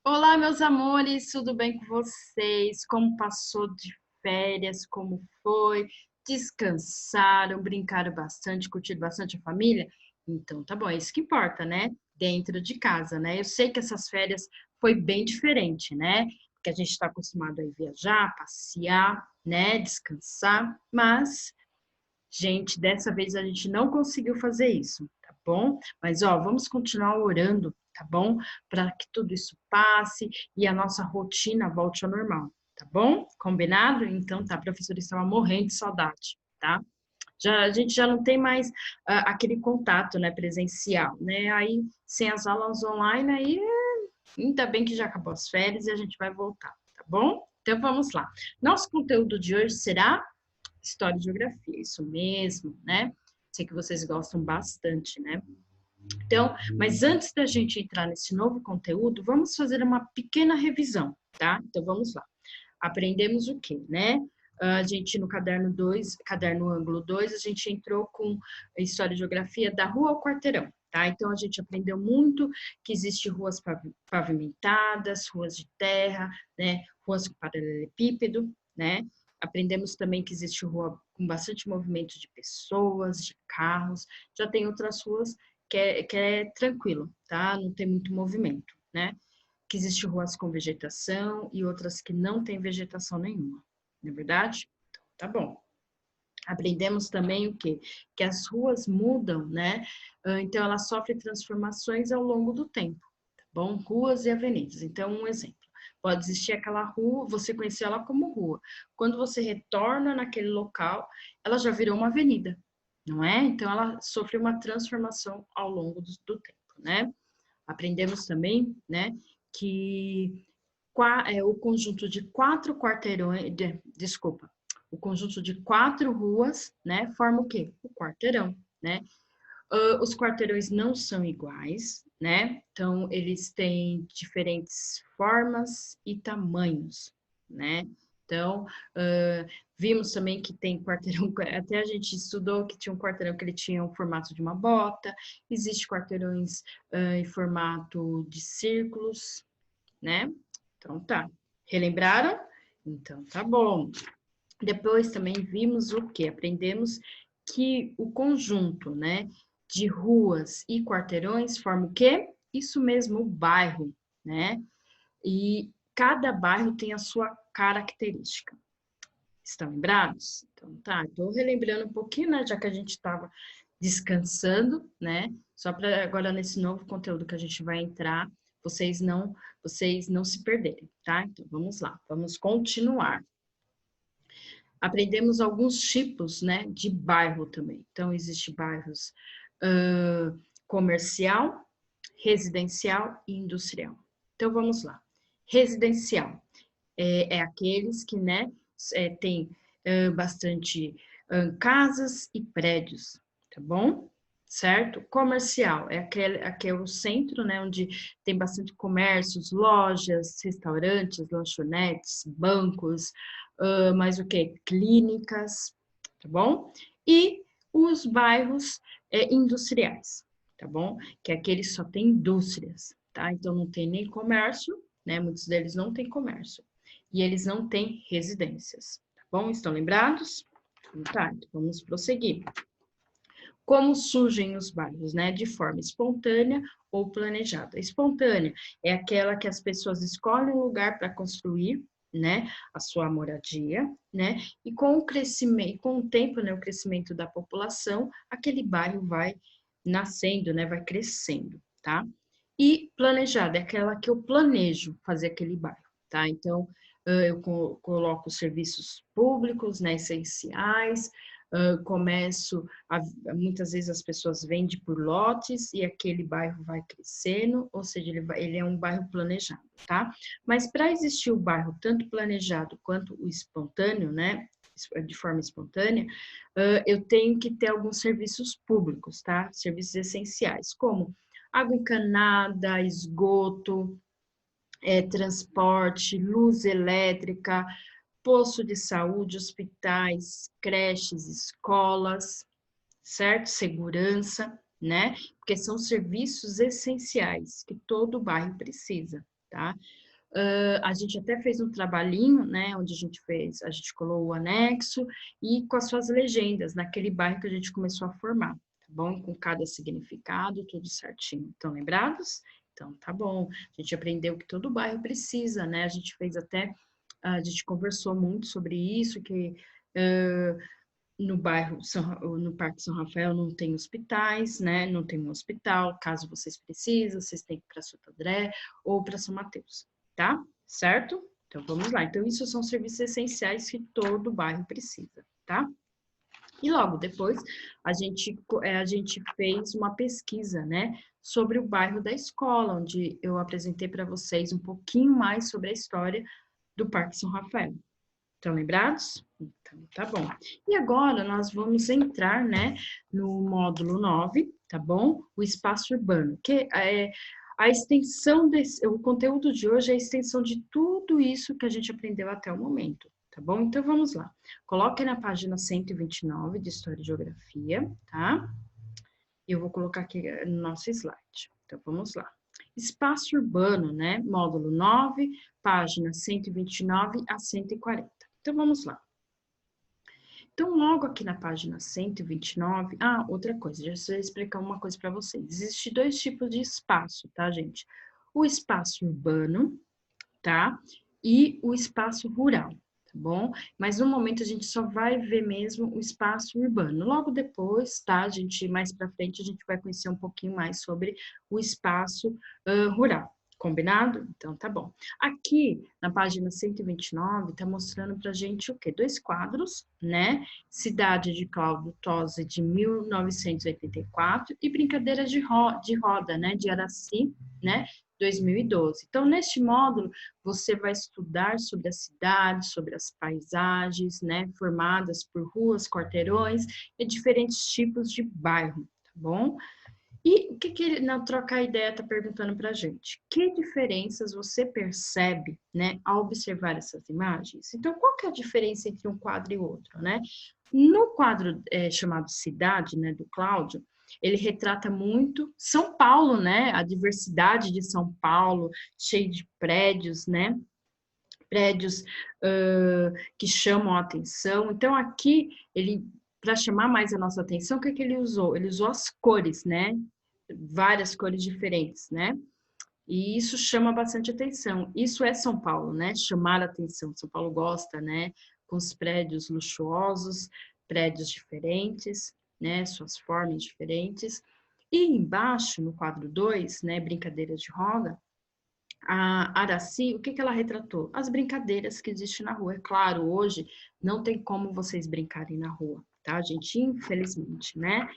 Olá, meus amores, tudo bem com vocês? Como passou de férias? Como foi? Descansaram, brincaram bastante, curtiram bastante a família? Então, tá bom, é isso que importa, né? Dentro de casa, né? Eu sei que essas férias foi bem diferente, né? Porque a gente está acostumado a ir viajar, passear, né? Descansar, mas gente, dessa vez a gente não conseguiu fazer isso, tá bom? Mas ó, vamos continuar orando, tá bom? Para que tudo isso passe e a nossa rotina volte ao normal, tá bom? Combinado? Então tá, a professora estava morrendo de saudade, tá? A gente já não tem mais aquele contato, né, presencial, né? Aí, sem as aulas online, aí ainda bem que já acabou as férias e a gente vai voltar, tá bom? Então vamos lá. Nosso conteúdo de hoje será História e Geografia, isso mesmo, né? Sei que vocês gostam bastante, né? Então, mas antes da gente entrar nesse novo conteúdo, vamos fazer uma pequena revisão, tá? Então vamos lá. Aprendemos o quê, né? A gente no caderno 2, caderno ângulo 2, a gente entrou com a História e Geografia da rua ao quarteirão, tá? Então a gente aprendeu muito que existem ruas pavimentadas, ruas de terra, né? Ruas com paralelepípedo, né? Aprendemos também que existe rua com bastante movimento de pessoas, de carros. Já tem outras ruas que é tranquilo, tá? Não tem muito movimento, né? Que existem ruas com vegetação e outras que não têm vegetação nenhuma, não é verdade? Então, tá bom. Aprendemos também o quê? Que as ruas mudam, né? Então, elas sofrem transformações ao longo do tempo, tá bom? Ruas e avenidas. Então, um exemplo. Pode existir aquela rua, você conheceu ela como rua. Quando você retorna naquele local, ela já virou uma avenida, não é? Então, ela sofre uma transformação ao longo do tempo, né? Aprendemos também, né, que o conjunto de quatro quarteirões, desculpa, o conjunto de quatro ruas, né, forma o quê? O quarteirão, né? Os quarteirões não são iguais, né? Então, eles têm diferentes formas e tamanhos, né? Então, vimos também que tem quarteirão, até a gente estudou que tinha um quarteirão que ele tinha o formato de uma bota, existe quarteirões em formato de círculos, né? Então, tá. Relembraram? Então, tá bom. Depois também vimos o que? Aprendemos que o conjunto, né, de ruas e quarteirões forma o quê? Isso mesmo, o bairro, né? E cada bairro tem a sua característica. Estão lembrados? Então tá, estou relembrando um pouquinho, né, já que a gente estava descansando, né? Só para agora nesse novo conteúdo que a gente vai entrar, vocês não se perderem, tá? Então vamos lá, vamos continuar. Aprendemos alguns tipos, né, de bairro também. Então, existe bairros comercial, residencial e industrial. Então, vamos lá. Residencial é aqueles que, né, tem bastante casas e prédios, tá bom? Certo? Comercial é aquele é o centro, né, onde tem bastante comércios, lojas, restaurantes, lanchonetes, bancos, mais o que? Clínicas, tá bom? E os bairros industriais, tá bom? Que é aquele que só tem indústrias, tá? Então não tem nem comércio, né? Muitos deles não têm comércio. E eles não têm residências, tá bom? Estão lembrados? Tá, então vamos prosseguir. Como surgem os bairros, né? De forma espontânea ou planejada. Espontânea é aquela que as pessoas escolhem um lugar para construir, né, a sua moradia, né? E com o crescimento, com o tempo, né, o crescimento da população, aquele bairro vai nascendo, né, vai crescendo, tá? E planejada é aquela que eu planejo fazer aquele bairro, tá? Então, eu coloco serviços públicos, né, essenciais, começo muitas vezes as pessoas vendem por lotes e aquele bairro vai crescendo, ou seja, ele é um bairro planejado, tá? Mas para existir o bairro tanto planejado quanto o espontâneo, né? De forma espontânea, eu tenho que ter alguns serviços públicos, tá? Serviços essenciais, como água encanada, esgoto, transporte, luz elétrica, posto de saúde, hospitais, creches, escolas, certo? Segurança, né? Porque são serviços essenciais que todo bairro precisa, tá? A gente até fez um trabalhinho, né, onde a gente colou o anexo e com as suas legendas, naquele bairro que a gente começou a formar, tá bom? Com cada significado, tudo certinho. Estão lembrados? Então, tá bom. A gente aprendeu que todo bairro precisa, né? A gente fez até, a gente conversou muito sobre isso, que no bairro, no Parque São Rafael não tem hospitais, né? Não tem um hospital. Caso vocês precisem, vocês têm que ir para Santo André ou para São Mateus, tá? Certo? Então vamos lá. Então, isso são serviços essenciais que todo bairro precisa, tá? E logo depois a gente fez uma pesquisa, né, sobre o bairro da escola, onde eu apresentei para vocês um pouquinho mais sobre a história do Parque São Rafael. Estão lembrados? Então, tá bom. E agora nós vamos entrar, né, no módulo 9, tá bom? O espaço urbano, que é a extensão desse, o conteúdo de hoje é a extensão de tudo isso que a gente aprendeu até o momento, tá bom? Então, vamos lá. Coloque na página 129 de História e Geografia, tá? E eu vou colocar aqui no nosso slide. Então, vamos lá. Espaço urbano, né? Módulo 9, página 129 a 140. Então, vamos lá. Então, logo aqui na página 129... outra coisa, deixa eu explicar uma coisa para vocês. Existem dois tipos de espaço, tá, gente? O espaço urbano, tá? E o espaço rural, tá bom? Mas no momento a gente só vai ver mesmo o espaço urbano. Logo depois, tá, gente? Mais para frente a gente vai conhecer um pouquinho mais sobre o espaço rural. Combinado? Então, tá bom. Aqui, na página 129, tá mostrando pra gente o quê? Dois quadros, né? Cidade de Cláudio Tosi, de 1984, e Brincadeira de Roda, né? De Araci, né? 2012. Então, neste módulo, você vai estudar sobre a cidade, sobre as paisagens, né? Formadas por ruas, quarteirões e diferentes tipos de bairro, tá bom? E o que ele, na troca ideia, está perguntando para a gente? Que diferenças você percebe, né, ao observar essas imagens? Então, qual que é a diferença entre um quadro e outro, né? No quadro chamado Cidade, né, do Cláudio, ele retrata muito São Paulo, né? A diversidade de São Paulo, cheio de prédios, né? Prédios que chamam a atenção. Então, aqui, ele, para chamar mais a nossa atenção, o que, que ele usou? Ele usou as cores, né? Várias cores diferentes, né? E isso chama bastante atenção. Isso é São Paulo, né? Chamar a atenção. São Paulo gosta, né? Com os prédios luxuosos, prédios diferentes, né? Suas formas diferentes. E embaixo, no quadro 2, né? Brincadeiras de roda, a Araci, o que que ela retratou? As brincadeiras que existem na rua. É claro, hoje não tem como vocês brincarem na rua, tá, gente? Infelizmente, né?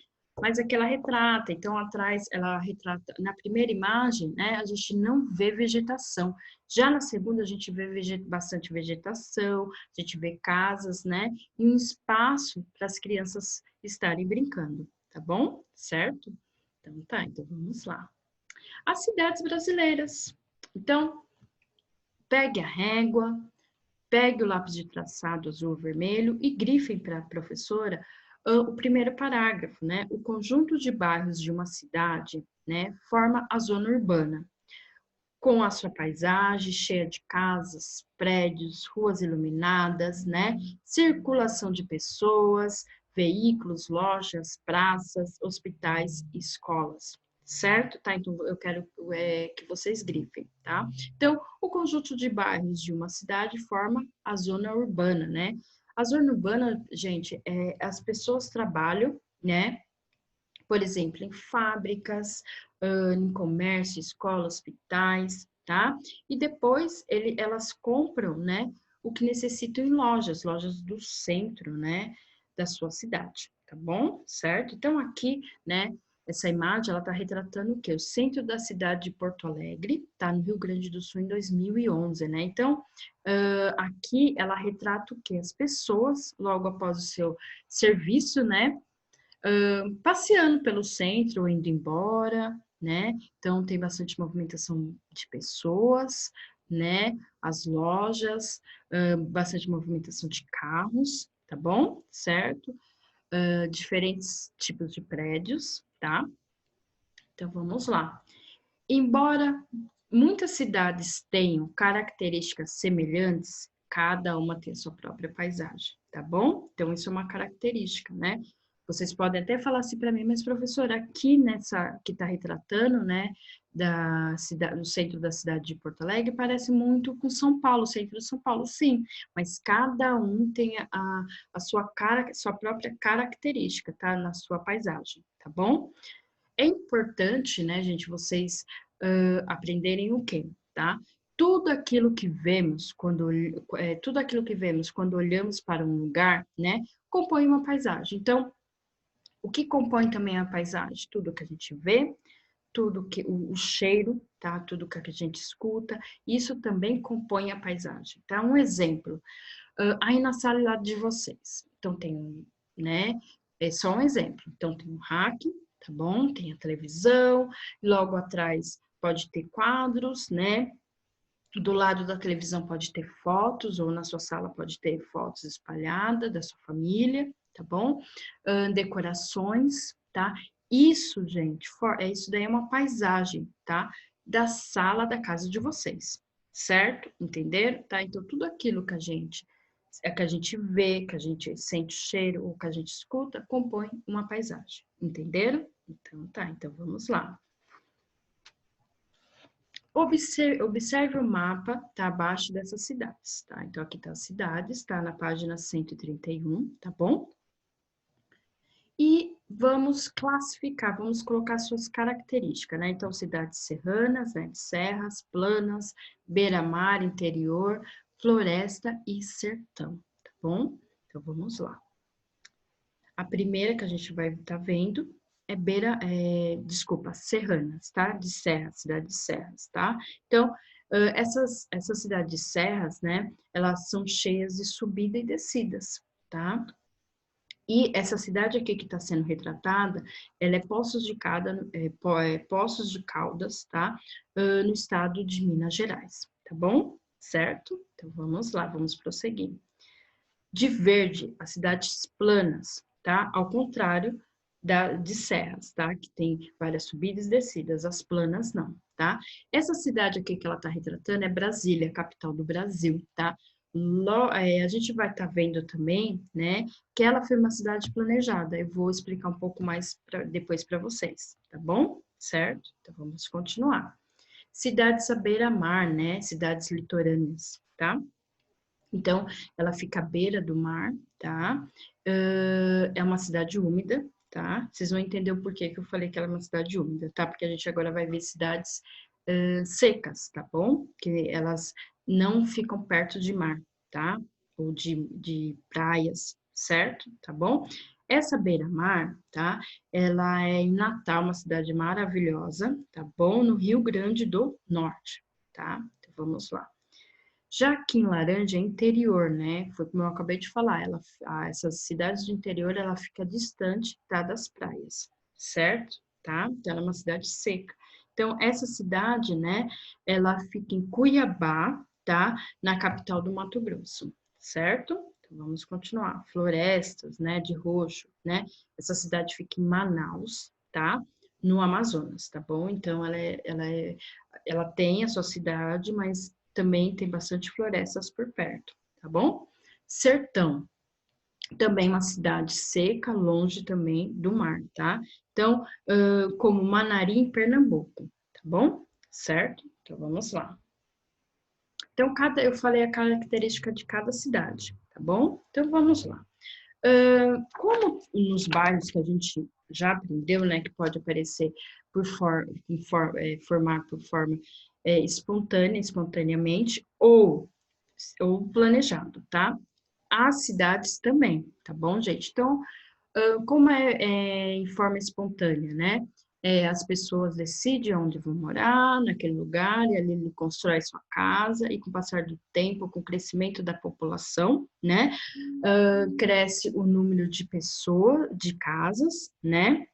Mas aqui ela retrata, então atrás ela retrata, na primeira imagem, né, a gente não vê vegetação. Já na segunda a gente vê bastante vegetação, a gente vê casas, né, e um espaço para as crianças estarem brincando, tá bom? Certo? Então tá, então vamos lá. As cidades brasileiras. Então, pegue a régua, pegue o lápis de traçado azul ou vermelho e grifem para a professora o primeiro parágrafo, né? O conjunto de bairros de uma cidade, né, forma a zona urbana, com a sua paisagem cheia de casas, prédios, ruas iluminadas, né? Circulação de pessoas, veículos, lojas, praças, hospitais e escolas. Certo? Tá? Então, eu quero que vocês grifem, tá? Então, o conjunto de bairros de uma cidade forma a zona urbana, né? A zona urbana, gente, as pessoas trabalham, né? Por exemplo, em fábricas, em comércio, escola, hospitais, tá? E depois elas compram, né, o que necessitam em lojas, lojas do centro, né, da sua cidade, tá bom? Certo? Então aqui, né, essa imagem, ela tá retratando o quê? O centro da cidade de Porto Alegre, tá? No Rio Grande do Sul, em 2011, né? Então, aqui ela retrata o quê? As pessoas, logo após o seu serviço, né? Passeando pelo centro ou indo embora, né? Então tem bastante movimentação de pessoas, né? As lojas, bastante movimentação de carros, tá bom? Certo? Diferentes tipos de prédios, tá? Então vamos lá. Embora muitas cidades tenham características semelhantes, cada uma tem a sua própria paisagem, tá bom? Então, isso é uma característica, né? Vocês podem até falar assim para mim, mas professora, aqui nessa que está retratando, né, da cidade, do centro da cidade de Porto Alegre, parece muito com São Paulo, o centro de São Paulo, sim, mas cada um tem a sua própria característica, tá? Na sua paisagem, tá bom? É importante, né, gente, vocês aprenderem o quê, tá? Tudo aquilo que vemos quando olhamos para um lugar, né, compõe uma paisagem. Então, o que compõe também a paisagem? Tudo que a gente vê, tudo que o cheiro, tá? Tudo que a gente escuta, isso também compõe a paisagem. Tá? Um exemplo, aí na sala lá de vocês. Então tem, né? É só um exemplo. Então tem um rack, tá bom? Tem a televisão, logo atrás pode ter quadros, né? Do lado da televisão pode ter fotos, ou na sua sala pode ter fotos espalhadas da sua família, tá bom? Decorações, tá? Isso, gente, isso daí é uma paisagem, tá? Da sala da casa de vocês, certo? Entenderam? Tá? Então, tudo aquilo que a gente vê, que a gente sente o cheiro, ou que a gente escuta, compõe uma paisagem, entenderam? Então, tá, então vamos lá. Observe o mapa, tá abaixo dessas cidades, tá? Então, aqui tá as cidades, tá na página 131, tá bom? E vamos classificar, vamos colocar suas características, né? Então, cidades serranas, né? Serras, planas, beira-mar, interior, floresta e sertão, tá bom? Então, vamos lá. A primeira que a gente vai estar vendo é serranas, tá? De serras, cidade de serras, tá? Então, essas cidades de serras, né? Elas são cheias de subida e descidas, tá? E essa cidade aqui que está sendo retratada, ela é Poços de Caldas, tá? No estado de Minas Gerais, tá bom? Certo? Então, vamos lá, vamos prosseguir. De verde, as cidades planas, tá? Ao contrário de serras, tá? Que tem várias subidas e descidas, as planas não, tá? Essa cidade aqui que ela tá retratando é Brasília, capital do Brasil, tá? A gente vai estar vendo também, né, que ela foi uma cidade planejada. Eu vou explicar um pouco mais depois para vocês, tá bom? Certo? Então vamos continuar. Cidades à beira-mar, né? Cidades litorâneas, tá? Então, ela fica à beira do mar, tá? É uma cidade úmida, tá? Vocês vão entender o porquê que eu falei que ela é uma cidade úmida, tá? Porque a gente agora vai ver cidades secas, tá bom? Que elas não ficam perto de mar, tá? Ou de praias, certo? Tá bom? Essa beira-mar, tá? Ela é em Natal, uma cidade maravilhosa, tá bom? No Rio Grande do Norte, tá? Então, vamos lá. Já aqui em Laranja é interior, né? Foi como eu acabei de falar, essas cidades de interior, ela fica distante, tá, das praias, certo? Tá? Então, ela é uma cidade seca. Então, essa cidade, né, ela fica em Cuiabá, tá? Na capital do Mato Grosso, certo? Então, vamos continuar. Florestas, né, de roxo, né? Essa cidade fica em Manaus, tá? No Amazonas, tá bom? Então, ela tem a sua cidade, mas também tem bastante florestas por perto, tá bom? Sertão, também uma cidade seca, longe também do mar, tá? Então, como Manari, em Pernambuco, tá bom? Certo? Então, vamos lá. Então, eu falei a característica de cada cidade, tá bom? Então, vamos lá. Como nos bairros que a gente já aprendeu, né, que pode aparecer formar por forma espontaneamente ou planejado, tá? As cidades também, tá bom, gente? Então, como é em forma espontânea, né? As pessoas decidem onde vão morar, naquele lugar, e ali ele constrói sua casa, e com o passar do tempo, com o crescimento da população, né? Cresce o número de pessoas, de casas, né?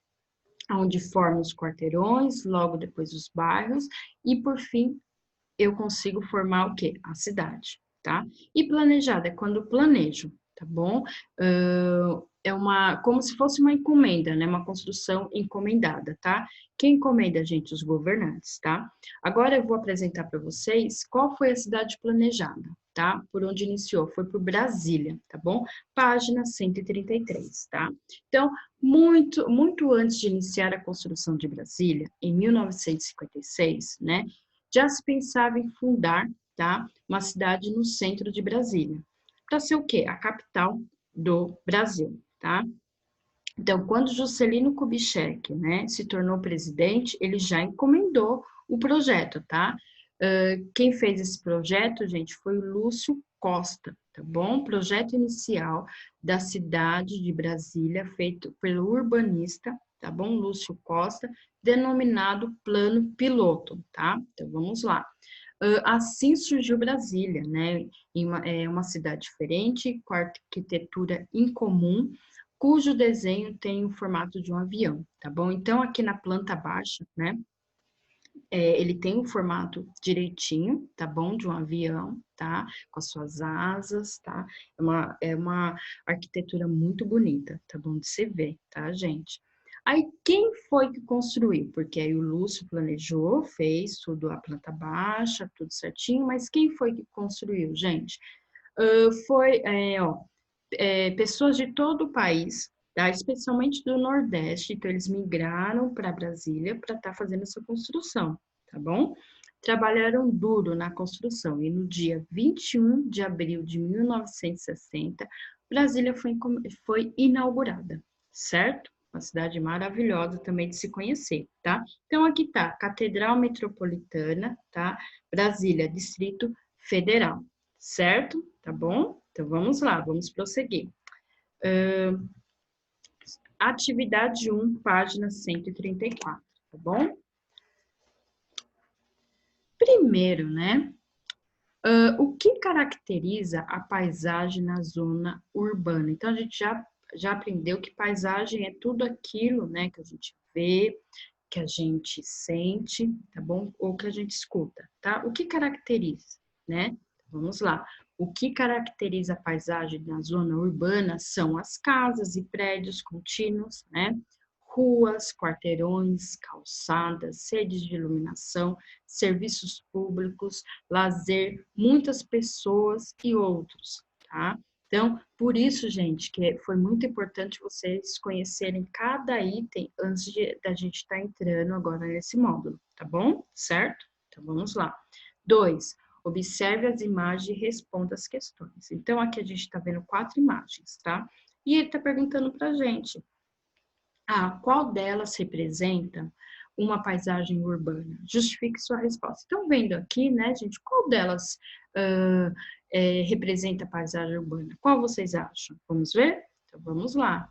Onde formam os quarteirões, logo depois os bairros, e por fim eu consigo formar o quê? A cidade, tá? E planejada é quando eu planejo, tá bom? como se fosse uma encomenda, né? Uma construção encomendada, tá? Quem encomenda, gente? Os governantes, tá? Agora eu vou apresentar para vocês qual foi a cidade planejada, tá? Por onde iniciou, foi por Brasília, tá bom? Página 133, tá? Então, muito antes de iniciar a construção de Brasília, em 1956, né? Já se pensava em fundar, tá? Uma cidade no centro de Brasília. Para ser o quê? A capital do Brasil, tá? Então, quando Juscelino Kubitschek, né, se tornou presidente, ele já encomendou o projeto, tá? Quem fez esse projeto, gente, foi o Lúcio Costa, tá bom? Projeto inicial da cidade de Brasília, feito pelo urbanista, tá bom? Lúcio Costa, denominado Plano Piloto, tá? Então, vamos lá. Assim surgiu Brasília, né? É uma cidade diferente, com arquitetura incomum, cujo desenho tem o formato de um avião, tá bom? Então, aqui na planta baixa, né? Ele tem o formato direitinho, tá bom? De um avião, tá? Com as suas asas, tá? É uma arquitetura muito bonita, tá bom? De se ver, tá, gente? Aí, quem foi que construiu? Porque aí o Lúcio planejou, fez tudo a planta baixa, tudo certinho, mas quem foi que construiu, gente? Pessoas de todo o país, tá? Especialmente do Nordeste, então eles migraram para Brasília para estar fazendo essa construção, tá bom? Trabalharam duro na construção e no dia 21 de abril de 1960, Brasília foi inaugurada, certo? Uma cidade maravilhosa também de se conhecer, tá? Então aqui tá, Catedral Metropolitana, tá? Brasília, Distrito Federal, certo? Tá bom? Então vamos lá, vamos prosseguir. Atividade 1, página 134, tá bom? Primeiro, né? O que caracteriza a paisagem na zona urbana? Então, a gente já aprendeu que paisagem é tudo aquilo, né, que a gente vê, que a gente sente, tá bom? Ou que a gente escuta, tá? O que caracteriza, né? Vamos lá. O que caracteriza a paisagem na zona urbana são as casas e prédios contínuos, né? Ruas, quarteirões, calçadas, redes de iluminação, serviços públicos, lazer, muitas pessoas e outros, tá? Então, por isso, gente, que foi muito importante vocês conhecerem cada item antes da gente estar entrando agora nesse módulo, tá bom? Certo? Então, vamos lá. 2. Observe as imagens e responda as questões. Então, aqui a gente está vendo 4 imagens, tá? E ele está perguntando para a gente, qual delas representa uma paisagem urbana? Justifique sua resposta. Estão vendo aqui, né, gente? Qual delas representa a paisagem urbana? Qual vocês acham? Vamos ver? Então, vamos lá.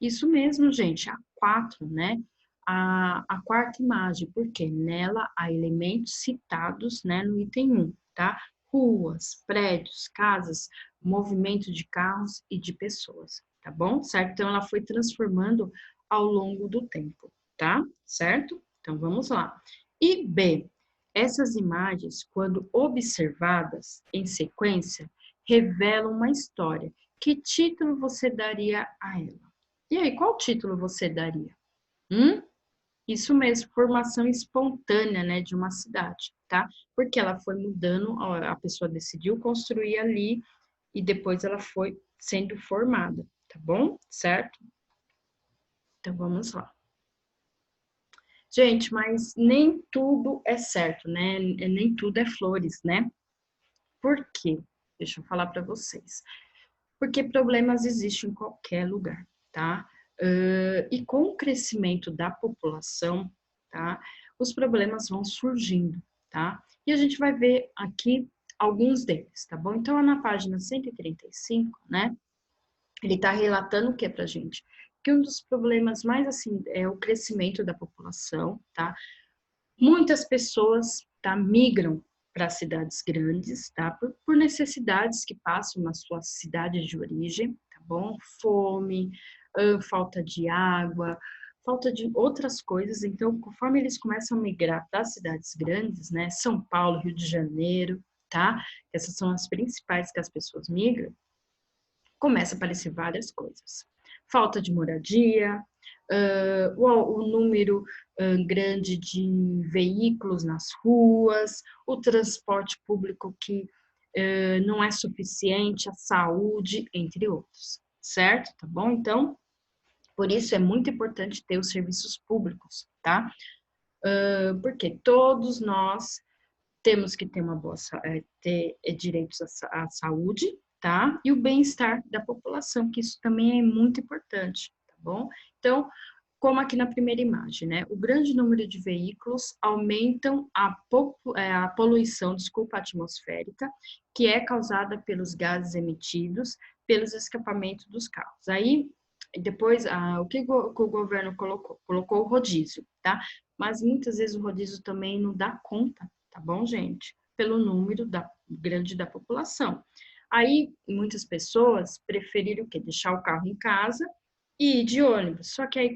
Isso mesmo, gente, a 4, né? A quarta imagem, porque nela há elementos citados, né, no item 1, tá? Ruas, prédios, casas, movimento de carros e de pessoas, tá bom? Certo? Então, ela foi transformando ao longo do tempo, tá? Certo? Então, vamos lá. E B, essas imagens, quando observadas em sequência, revelam uma história. Que título você daria a ela? E aí, qual título você daria? Hum? Isso mesmo, formação espontânea, né, de uma cidade, tá? Porque ela foi mudando, a pessoa decidiu construir ali e depois ela foi sendo formada, tá bom? Certo? Então vamos lá. Gente, mas nem tudo é certo, né? Nem tudo é flores, né? Por quê? Deixa eu falar para vocês. Porque problemas existem em qualquer lugar, tá? E com o crescimento da população, tá? Os problemas vão surgindo, tá? E a gente vai ver aqui alguns deles, tá bom? Então, na página 135, né? Ele está relatando o que pra gente? Que um dos problemas mais, assim, é o crescimento da população, tá? Muitas pessoas, tá, migram para cidades grandes, tá? Por necessidades que passam nas suas cidades de origem, tá bom? Fome, falta de água, falta de outras coisas. Então, conforme eles começam a migrar para as cidades grandes, né? São Paulo, Rio de Janeiro, tá? Essas são as principais que as pessoas migram. começa a aparecer várias coisas. Falta de moradia, o número grande de veículos nas ruas, o transporte público que não é suficiente, a saúde, entre outros, certo? Tá bom? Então, por isso é muito importante ter os serviços públicos, tá? Porque todos nós temos que ter uma boa direitos à saúde, tá? E o bem-estar da população, que isso também é muito importante, tá bom? Então, como aqui na primeira imagem, né? O grande número de veículos aumentam a poluição, atmosférica, que é causada pelos gases emitidos pelos escapamentos dos carros. Aí, depois, o que o governo colocou? Colocou o rodízio, tá? Mas muitas vezes o rodízio também não dá conta, tá bom, gente? Pelo número grande da população. Aí, muitas pessoas preferiram o quê? Deixar o carro em casa e ir de ônibus. Só que aí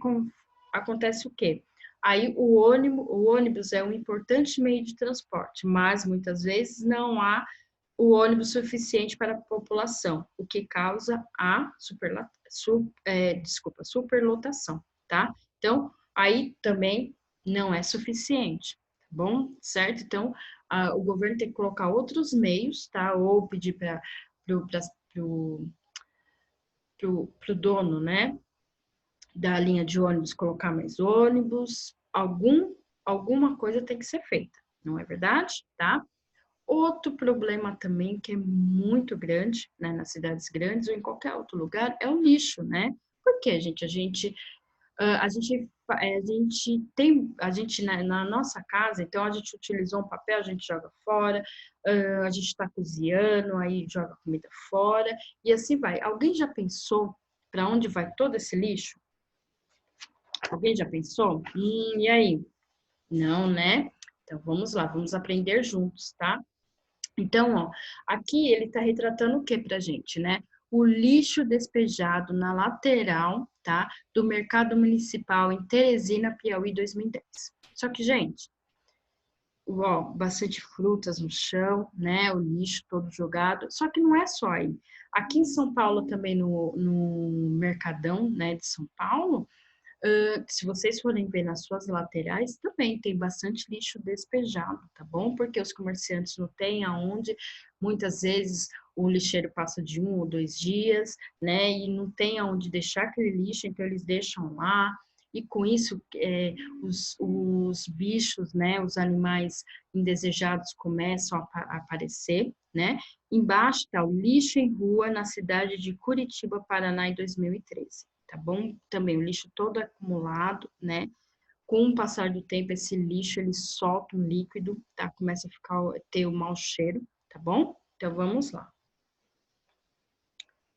acontece o quê? Aí o ônibus é um importante meio de transporte, mas muitas vezes não há o ônibus suficiente para a população, o que causa a superlotação, tá? Então, aí também não é suficiente, tá bom? Certo? Então, o governo tem que colocar outros meios, tá? Ou pedir para o dono, né, da linha de ônibus colocar mais ônibus, alguma coisa tem que ser feita, não é verdade? Tá? Outro problema também que é muito grande, né, nas cidades grandes ou em qualquer outro lugar, é o lixo, né? Porque, gente, a gente na nossa casa, então a gente utilizou um papel, a gente joga fora, a gente está cozinhando, aí joga comida fora, e assim vai. Alguém já pensou para onde vai todo esse lixo? Alguém já pensou? E aí? Não, né? Então vamos lá, vamos aprender juntos, tá? Então, ó, aqui ele está retratando o que pra gente, né? O lixo despejado na lateral, tá? Do Mercado Municipal em Teresina, Piauí, 2010. Só que, gente, ó, bastante frutas no chão, né? O lixo todo jogado. Só que não é só aí. Aqui em São Paulo, também no Mercadão, né, de São Paulo, se vocês forem ver nas suas laterais, também tem bastante lixo despejado, tá bom? Porque os comerciantes não têm aonde, muitas vezes o lixeiro passa de 1 ou 2 dias, né? E não tem aonde deixar aquele lixo, então eles deixam lá. E com isso, os bichos, né? Os animais indesejados começam a aparecer, né? Embaixo está o lixo em rua na cidade de Curitiba, Paraná, em 2013. Tá bom? Também o lixo todo acumulado, né? Com o passar do tempo, esse lixo ele solta um líquido, tá? Começa a ter o mau cheiro, tá bom? Então vamos lá.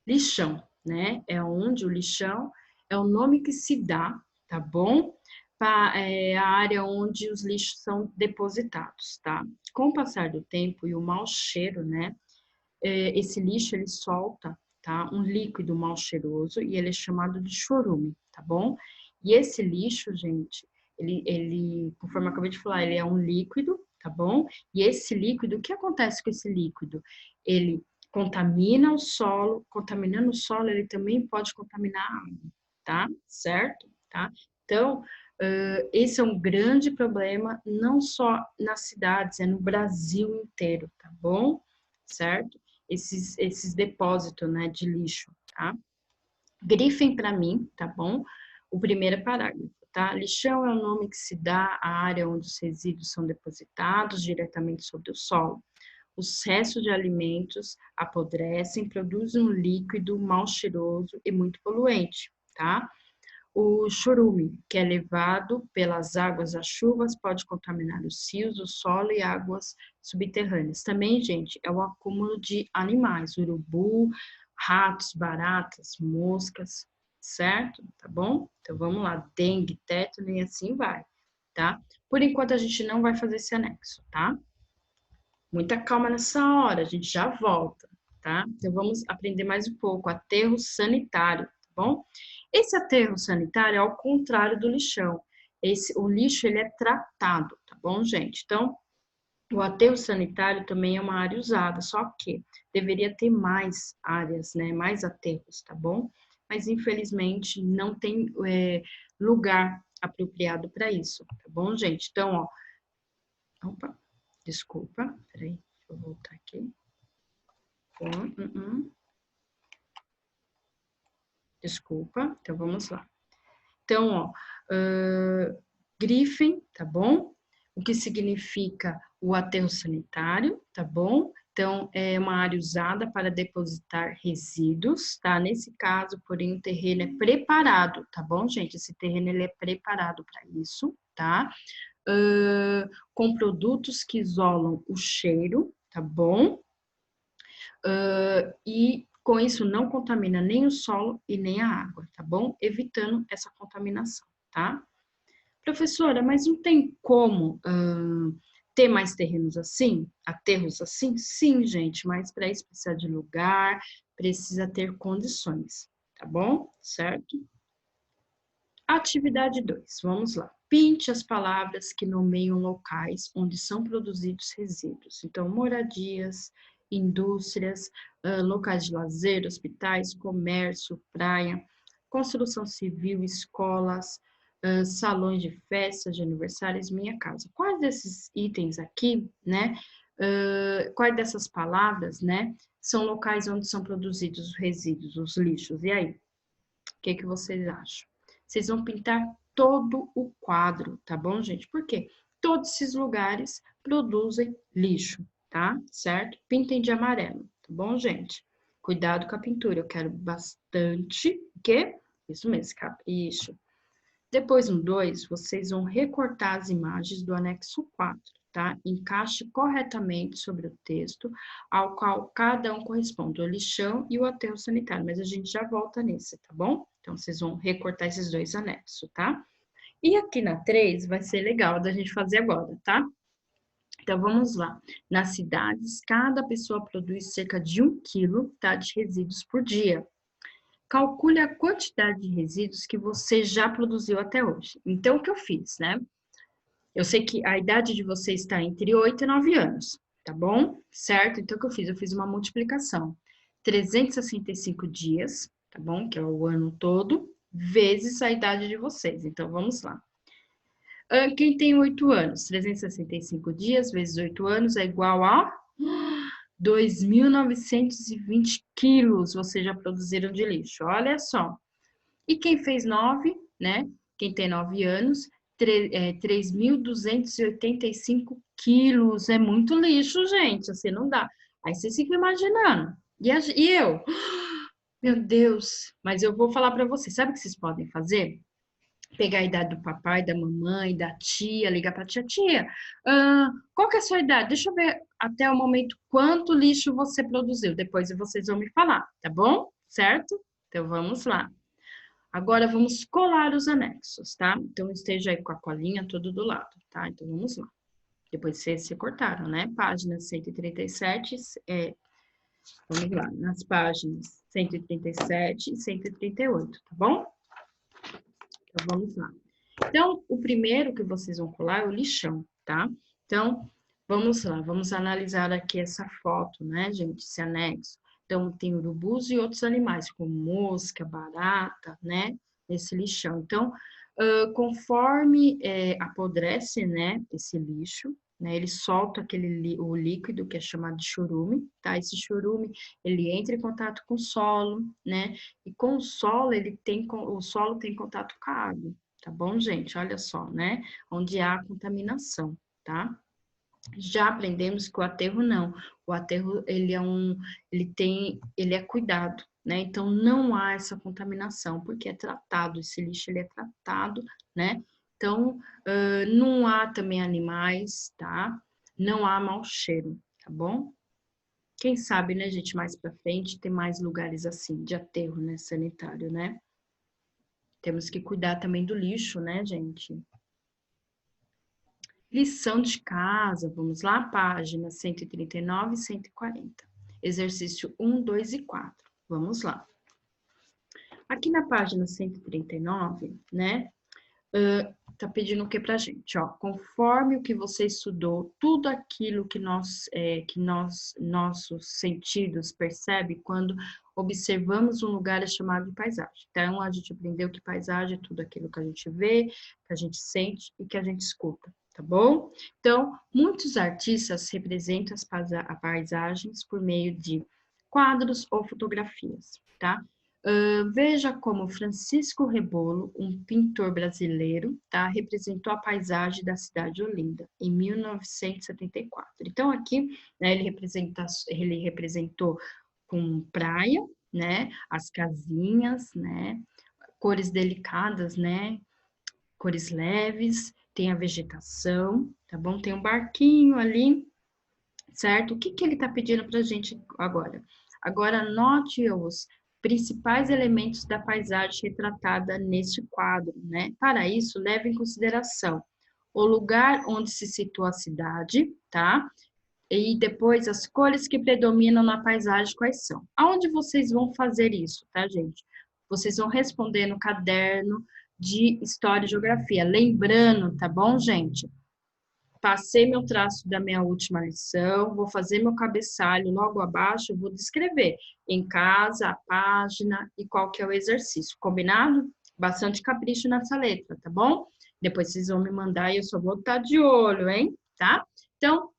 Lixão, né? É onde o lixão é o nome que se dá, tá bom? É a área onde os lixos são depositados, tá? Com o passar do tempo e o mau cheiro, né? Esse lixo ele solta, tá? Um líquido mal cheiroso e ele é chamado de chorume, tá bom? E esse lixo, gente, conforme eu acabei de falar, ele é um líquido, tá bom? E esse líquido, o que acontece com esse líquido? Ele contamina o solo, contaminando o solo, ele também pode contaminar a água, tá? Certo? Tá? Então, esse é um grande problema, não só nas cidades, é no Brasil inteiro, tá bom? Certo? Esses depósitos, né, de lixo, tá? Grifem para mim, tá bom? O primeiro parágrafo, tá? Lixão é o nome que se dá à área onde os resíduos são depositados diretamente sobre o solo. Os restos de alimentos apodrecem, produzem um líquido mal cheiroso e muito poluente, tá? O chorume, que é levado pelas águas das chuvas, pode contaminar os rios, o solo e águas subterrâneas. Também, gente, é o acúmulo de animais, urubu, ratos, baratas, moscas, certo? Tá bom? Então vamos lá, dengue, tétano e assim vai, tá? Por enquanto a gente não vai fazer esse anexo, tá? Muita calma nessa hora, a gente já volta, tá? Então vamos aprender mais um pouco, aterro sanitário, tá bom? Esse aterro sanitário é ao contrário do lixão. O lixo ele é tratado, tá bom, gente? Então, O aterro sanitário também é uma área usada, só que deveria ter mais áreas, né? Mais aterros, tá bom? Mas infelizmente não tem lugar apropriado para isso, tá bom, gente? Então, ó, opa, desculpa, peraí, deixa eu voltar aqui. Desculpa, então vamos lá. Então, ó, grifem, tá bom? O que significa o aterro sanitário, tá bom? Então, é uma área usada para depositar resíduos, tá? Nesse caso, porém, o terreno é preparado, tá bom, gente? Esse terreno, ele é preparado para isso, tá? Com produtos que isolam o cheiro, tá bom? E com isso não contamina nem o solo e nem a água, tá bom? Evitando essa contaminação, tá? Professora, mas não tem como ter mais terrenos assim? Aterros assim? Sim, gente, mas para isso precisa de lugar, precisa ter condições, tá bom? Certo? Atividade 2, vamos lá. Pinte as palavras que nomeiam locais onde são produzidos resíduos. Então, moradias, indústrias, locais de lazer, hospitais, comércio, praia, construção civil, escolas, salões de festas, de aniversários, minha casa. Quais desses itens aqui, né? Quais dessas palavras, né? São locais onde são produzidos os resíduos, os lixos. E aí? O que que vocês acham? Vocês vão pintar todo o quadro, tá bom, gente? Porque todos esses lugares produzem lixo, tá? Certo? Pintem de amarelo, tá bom, gente? Cuidado com a pintura, eu quero bastante, o quê? Isso mesmo, capricho. Depois, no 2, vocês vão recortar as imagens do anexo 4, tá? Encaixe corretamente sobre o texto, ao qual cada um corresponde, o lixão e o aterro sanitário, mas a gente já volta nesse, tá bom? Então, vocês vão recortar esses dois anexos, tá? E aqui na 3 vai ser legal da gente fazer agora, tá? Então, vamos lá. Nas cidades, cada pessoa produz cerca de 1 quilo, tá, de resíduos por dia. Calcule a quantidade de resíduos que você já produziu até hoje. Então, o que eu fiz, né? Eu sei que a idade de vocês está entre 8 e 9 anos, tá bom? Certo? Então, o que eu fiz? Eu fiz uma multiplicação. 365 dias, tá bom? Que é o ano todo, vezes a idade de vocês. Então, vamos lá. Quem tem 8 anos? 365 dias vezes 8 anos é igual a 2.920 quilos vocês já produziram de lixo. Olha só. E quem fez 9, né? Quem tem 9 anos, 3.285 quilos. É muito lixo, gente. Assim não dá. Aí vocês ficam imaginando. E eu? Meu Deus. Mas eu vou falar para vocês. Sabe o que vocês podem fazer? Pegar a idade do papai, da mamãe, da tia, ligar para tia. Tia, qual que é a sua idade? Deixa eu ver até o momento quanto lixo você produziu. Depois vocês vão me falar, tá bom? Certo? Então vamos lá. Agora vamos colar os anexos, tá? Então esteja aí com a colinha todo do lado, tá? Então vamos lá. Depois vocês se cortaram, né? Página 137, vamos lá, nas páginas 137 e 138, tá bom? Então vamos lá. Então, o primeiro que vocês vão colar é o lixão, tá? Então, vamos lá, vamos analisar aqui essa foto, né, gente, esse anexo. Então, tem urubus e outros animais, como mosca, barata, né, nesse lixão. Então, conforme apodrece, né, esse lixo, né, ele solta o líquido que é chamado de chorume, tá? Esse chorume, ele entra em contato com o solo, né? E com o solo, o solo tem contato com a água, tá bom, gente? Olha só, né? Onde há contaminação, tá? Já aprendemos que o aterro não. O aterro, ele é cuidado, né? Então, não há essa contaminação, porque é tratado, esse lixo, ele é tratado, né? Então, não há também animais, tá? Não há mau cheiro, tá bom? Quem sabe, né, gente, mais pra frente, tem mais lugares assim, de aterro, né, sanitário, né? Temos que cuidar também do lixo, né, gente? Lição de casa, vamos lá, página 139 e 140. Exercício 1, 2 e 4. Vamos lá. Aqui na página 139, né, tá pedindo o que pra gente? Ó, conforme o que você estudou, tudo aquilo que nossos sentidos percebem quando observamos um lugar é chamado de paisagem. Então, a gente aprendeu que paisagem é tudo aquilo que a gente vê, que a gente sente e que a gente escuta, tá bom? Então, muitos artistas representam as paisagens por meio de quadros ou fotografias, tá? Veja como Francisco Rebolo, um pintor brasileiro, tá, representou a paisagem da cidade de Olinda, em 1974. Então, aqui, né, ele representou com praia, né, as casinhas, né, cores delicadas, né, cores leves, tem a vegetação, tá bom? Tem um barquinho ali, certo? O que que ele está pedindo para a gente agora? Agora, note os principais elementos da paisagem retratada neste quadro, né? Para isso, leve em consideração o lugar onde se situa a cidade, tá? E depois as cores que predominam na paisagem, quais são? Aonde vocês vão fazer isso, tá, gente? Vocês vão responder no caderno de História e Geografia. Lembrando, tá bom, gente? Passei meu traço da minha última lição, vou fazer meu cabeçalho, logo abaixo vou descrever em casa, a página e qual que é o exercício, combinado? Bastante capricho nessa letra, tá bom? Depois vocês vão me mandar e eu só vou estar de olho, hein? Tá? Então,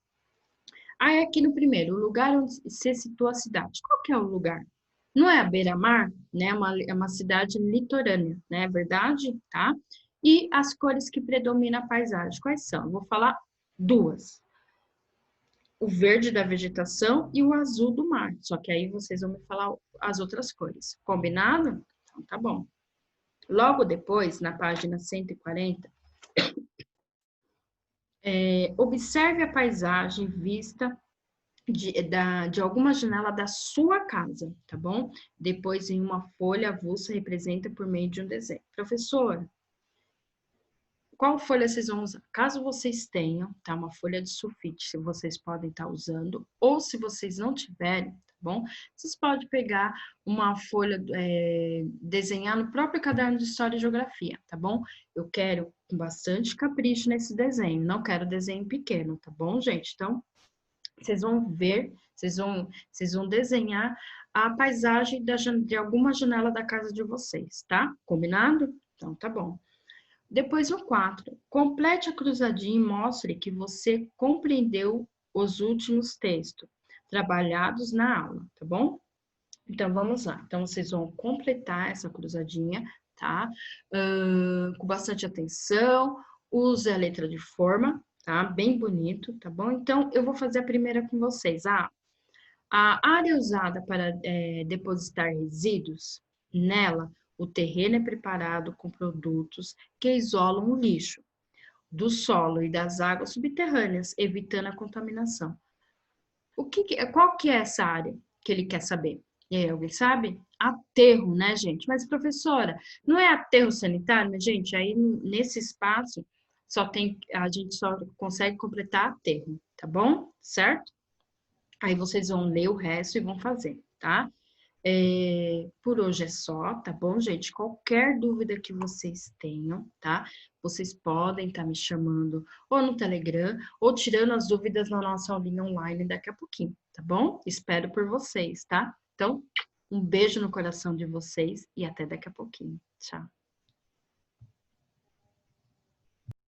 aí aqui no primeiro, o lugar onde se situa a cidade. Qual que é o lugar? Não é a beira-mar, né? É uma cidade litorânea, né? É verdade? Tá? E as cores que predominam a paisagem, quais são? Eu vou falar duas. O verde da vegetação e o azul do mar. Só que aí vocês vão me falar as outras cores. Combinado? Então tá bom. Logo depois, na página 140, observe a paisagem vista de alguma janela da sua casa, tá bom? Depois, em uma folha avulsa, representa por meio de um desenho. Professora, qual folha vocês vão usar? Caso vocês tenham, tá? Uma folha de sulfite, se vocês podem estar usando, ou se vocês não tiverem, tá bom? Vocês podem pegar uma folha, desenhar no próprio caderno de História e Geografia, tá bom? Eu quero com bastante capricho nesse desenho, não quero desenho pequeno, tá bom, gente? Então, vocês vão ver, vocês vão desenhar a paisagem de alguma janela da casa de vocês, tá? Combinado? Então, tá bom. Depois, no 4, complete a cruzadinha e mostre que você compreendeu os últimos textos trabalhados na aula, tá bom? Então, vamos lá. Então, vocês vão completar essa cruzadinha, tá? Com bastante atenção, use a letra de forma, tá? Bem bonito, tá bom? Então, eu vou fazer a primeira com vocês. A área usada para depositar resíduos, nela, o terreno é preparado com produtos que isolam o lixo do solo e das águas subterrâneas, evitando a contaminação. Qual que é essa área que ele quer saber? E aí, alguém sabe? Aterro, né, gente? Mas, professora, não é aterro sanitário, né, gente? Aí, nesse espaço, a gente só consegue completar aterro, tá bom? Certo? Aí vocês vão ler o resto e vão fazer, tá? Por hoje é só, tá bom, gente? Qualquer dúvida que vocês tenham, tá? Vocês podem estar me chamando ou no Telegram ou tirando as dúvidas na nossa aulinha online daqui a pouquinho, tá bom? Espero por vocês, tá? Então, um beijo no coração de vocês e até daqui a pouquinho. Tchau.